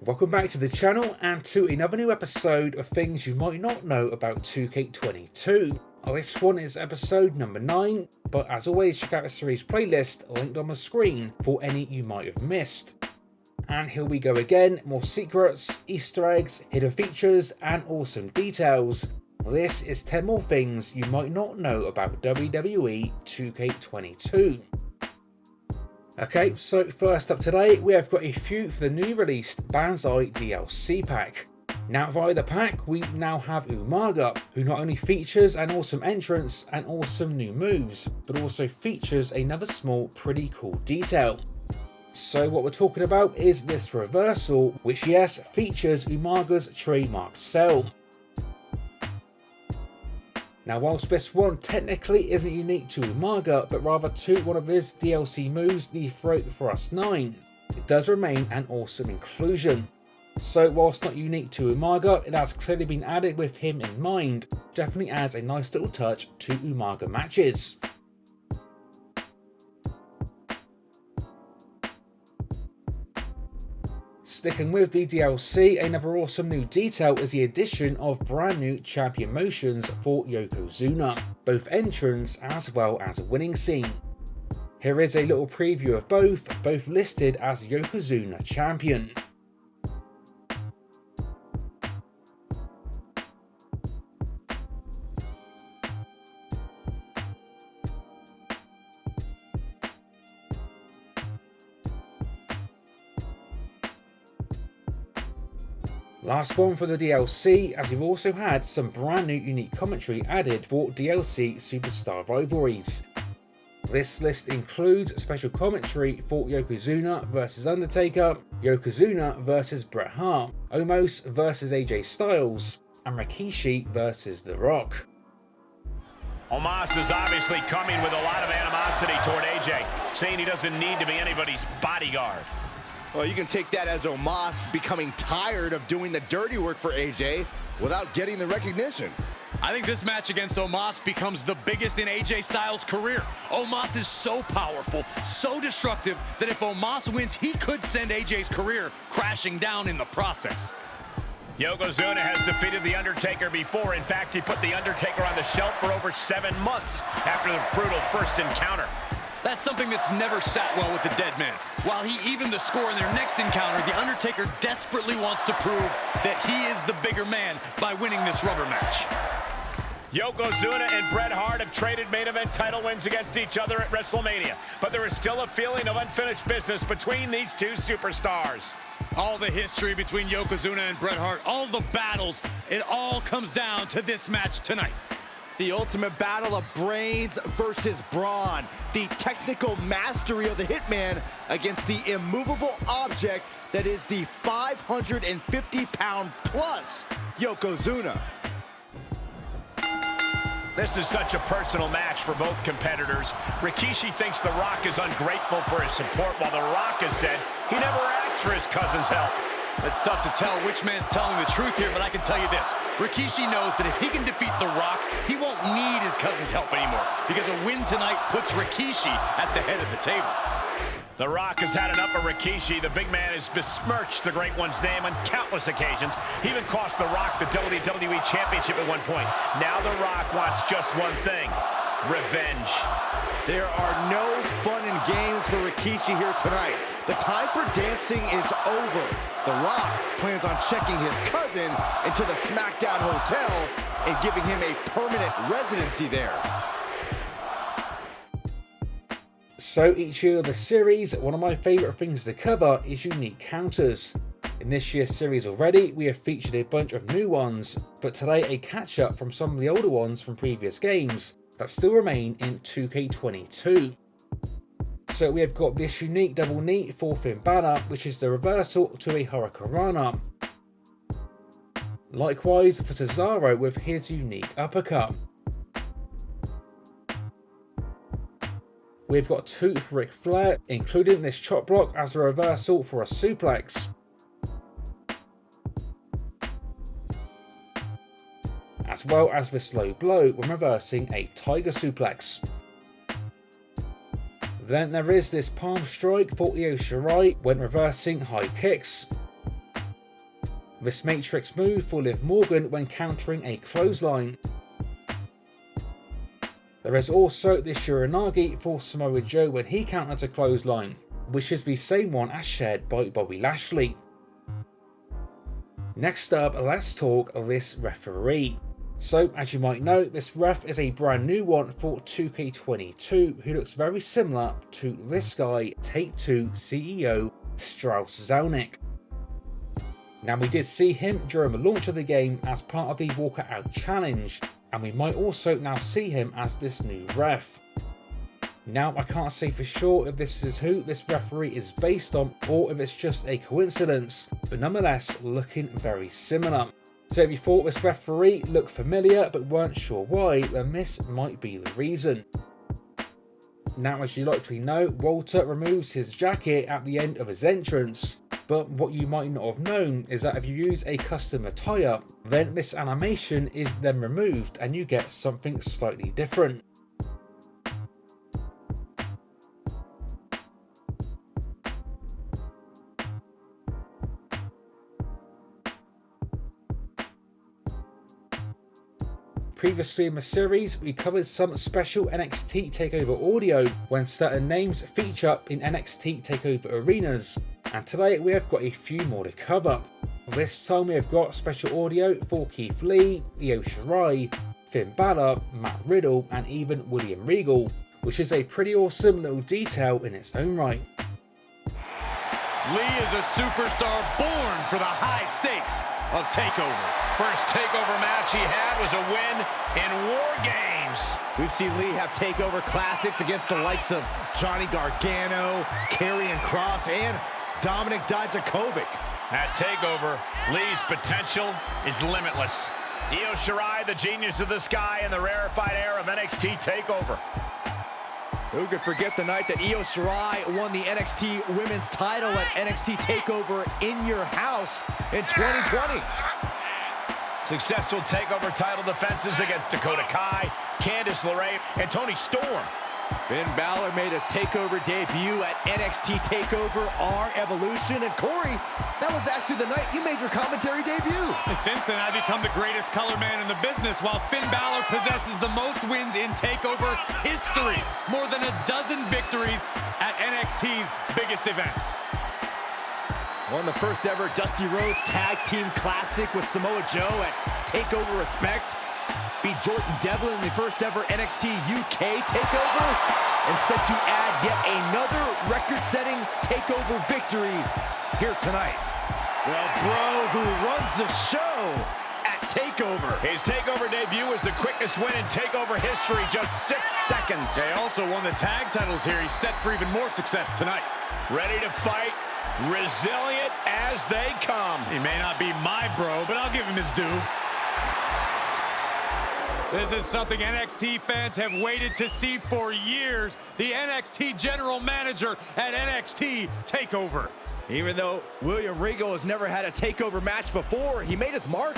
Welcome back to the channel and to another new episode of things you might not know about 2K22. This one is episode number 9, but as always check out the series playlist linked on the screen for any you might have missed. And here we go again, more secrets, Easter eggs, hidden features and awesome details. This is 10 more things you might not know about WWE 2K22. Okay, so first up today, we have got a few for the newly released Banzai DLC pack. Now via the pack, we now have Umaga, who not only features an awesome entrance and awesome new moves, but also features another small, pretty cool detail. So what we're talking about is this reversal, which yes, features Umaga's trademark cell. Now whilst this one technically isn't unique to Umaga, but rather to one of his DLC moves, the Throat Thrust 9, it does remain an awesome inclusion. So whilst not unique to Umaga, it has clearly been added with him in mind, definitely adds a nice little touch to Umaga matches. Sticking with the DLC, another awesome new detail is the addition of brand new champion motions for Yokozuna, both entrance as well as a winning scene. Here is a little preview of both listed as Yokozuna champion. Last one for the DLC, as we've also had some brand new unique commentary added for DLC Superstar Rivalries. This list includes special commentary for Yokozuna vs Undertaker, Yokozuna vs Bret Hart, Omos vs AJ Styles, and Rikishi vs The Rock. Omos is obviously coming with a lot of animosity toward AJ, saying he doesn't need to be anybody's bodyguard. Well, you can take that as Omos becoming tired of doing the dirty work for AJ without getting the recognition. I think this match against Omos becomes the biggest in AJ Styles' career. Omos is so powerful, so destructive, that if Omos wins, he could send AJ's career crashing down in the process. Yokozuna has defeated The Undertaker before. In fact, he put The Undertaker on the shelf for over 7 months after the brutal first encounter. That's something that's never sat well with the dead man. While he evened the score in their next encounter, The Undertaker desperately wants to prove that he is the bigger man by winning this rubber match. Yokozuna and Bret Hart have traded main event title wins against each other at WrestleMania, but there is still a feeling of unfinished business between these two superstars. All the history between Yokozuna and Bret Hart, all the battles, it all comes down to this match tonight. The ultimate battle of brains versus brawn. The technical mastery of the Hitman against the immovable object that is the 550-pound plus Yokozuna. This is such a personal match for both competitors. Rikishi thinks The Rock is ungrateful for his support, while The Rock has said he never asked for his cousin's help. It's tough to tell which man's telling the truth here, but I can tell you this. Rikishi knows that if he can defeat The Rock, he won't need his cousin's help anymore, because a win tonight puts Rikishi at the head of the table. The Rock has had enough of Rikishi. The big man has besmirched the Great One's name on countless occasions. He even cost The Rock the WWE Championship at one point. Now The Rock wants just one thing: revenge. There are no fun and games for Rikishi here tonight. The time for dancing is over. The Rock plans on checking his cousin into the SmackDown Hotel and giving him a permanent residency there. So each year of the series, one of my favourite things to cover is unique counters. In this year's series already, we have featured a bunch of new ones, but today a catch-up from some of the older ones from previous games that still remain in 2K22. So we have got this unique double knee for Finn Balor, which is the reversal to a Hurricanrana. Likewise for Cesaro with his unique uppercut. We've got 2 for Ric Flair, including this chop block as a reversal for a suplex. As well as the slow blow when reversing a Tiger Suplex. Then there is this palm strike for Io Shirai when reversing high kicks. This matrix move for Liv Morgan when countering a clothesline. There is also the Shiranagi for Samoa Joe when he counters a clothesline, which is the same one as shared by Bobby Lashley. Next up, let's talk this referee. So, as you might know, this ref is a brand new one for 2K22 who looks very similar to this guy, Take-Two CEO Strauss Zelnick. Now, we did see him during the launch of the game as part of the Walker Out Challenge, and we might also now see him as this new ref. Now, I can't say for sure if this is who this referee is based on or if it's just a coincidence, but nonetheless looking very similar. So if you thought this referee looked familiar but weren't sure why, then this might be the reason. Now, as you likely know, Walter removes his jacket at the end of his entrance, but what you might not have known is that if you use a custom attire, then this animation is then removed and you get something slightly different. Previously in the series, we covered some special NXT TakeOver audio when certain names feature in NXT TakeOver arenas, and today we have got a few more to cover. This time we have got special audio for Keith Lee, Io Shirai, Finn Balor, Matt Riddle, and even William Regal, which is a pretty awesome little detail in its own right. Lee is a superstar born for the high stakes of TakeOver. First TakeOver match he had was a win in War Games. We've seen Lee have TakeOver classics against the likes of Johnny Gargano, Karrion Kross, and Dominik Dijakovic. At TakeOver, Lee's potential is limitless. Io Shirai, the genius of the sky in the rarefied air of NXT TakeOver. Who could forget the night that Io Shirai won the NXT Women's title at NXT TakeOver in your house in 2020? Successful TakeOver title defenses against Dakota Kai, Candice LeRae, and Toni Storm. Finn Balor made his TakeOver debut at NXT TakeOver R Evolution. And Corey, that was actually the night you made your commentary debut. And since then, I've become the greatest color man in the business, while Finn Balor possesses the most wins in TakeOver history. More than a dozen victories at NXT's biggest events. Won the first ever Dusty Rhodes Tag Team Classic with Samoa Joe at TakeOver Respect. Beat Jordan Devlin in the first ever NXT UK TakeOver. And set to add yet another record-setting TakeOver victory here tonight. The bro who runs the show at TakeOver. His TakeOver debut was the quickest win in TakeOver history, just 6 seconds. They also won the tag titles here. He's set for even more success tonight. Ready to fight, resilient as they come. He may not be my bro, but I'll give him his due. This is something NXT fans have waited to see for years. The NXT General Manager at NXT TakeOver. Even though William Regal has never had a TakeOver match before, he made his mark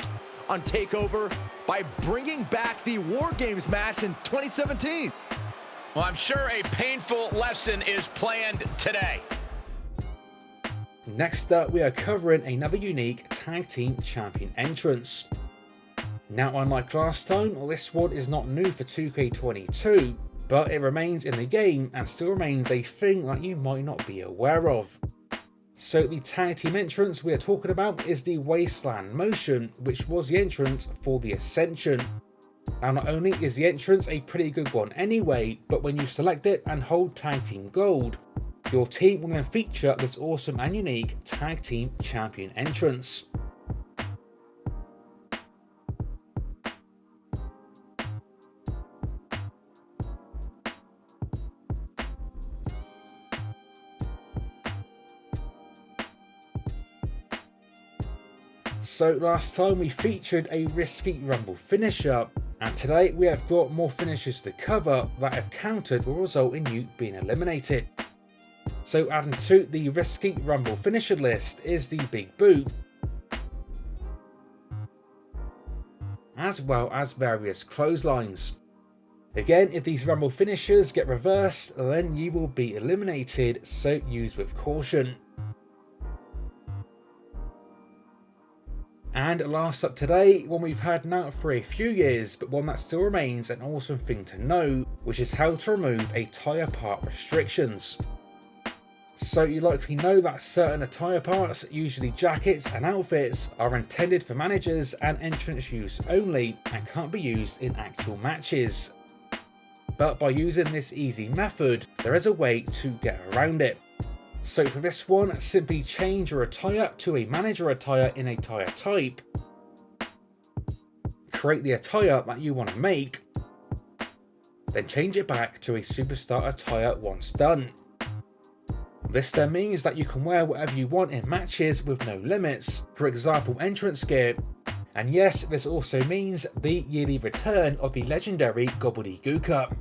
on TakeOver by bringing back the War Games match in 2017. Well, I'm sure a painful lesson is planned today. Next up, we are covering another unique Tag Team Champion entrance. Now, unlike last time, this one is not new for 2K22, but it remains in the game and still remains a thing that you might not be aware of. So the Tag Team entrance we are talking about is the Wasteland motion, which was the entrance for the Ascension. Now, not only is the entrance a pretty good one anyway, but when you select it and hold Tag Team Gold, your team will then feature this awesome and unique Tag Team Champion entrance. So last time we featured a risky Rumble finisher, and today we have got more finishes to cover that if countered will result in you being eliminated. So adding to the risky Rumble finisher list is the Big Boot, as well as various clotheslines. Again, if these Rumble finishers get reversed, then you will be eliminated, so use with caution. And last up today, one we've had now for a few years, but one that still remains an awesome thing to know, which is how to remove attire part restrictions. So you likely know that certain attire parts, usually jackets and outfits, are intended for managers and entrance use only and can't be used in actual matches. But by using this easy method, there is a way to get around it. So for this one, simply change your attire to a manager attire in attire type, create the attire that you want to make, then change it back to a superstar attire once done. This then means that you can wear whatever you want in matches with no limits, for example entrance gear, and yes, this also means the yearly return of the legendary Gobbledygooker.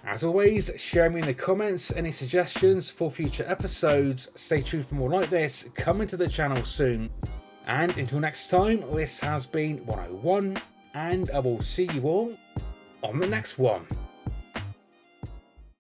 As always, share me in the comments any suggestions for future episodes. Stay tuned for more like this coming to the channel soon. And until next time, this has been 101, and I will see you all on the next one.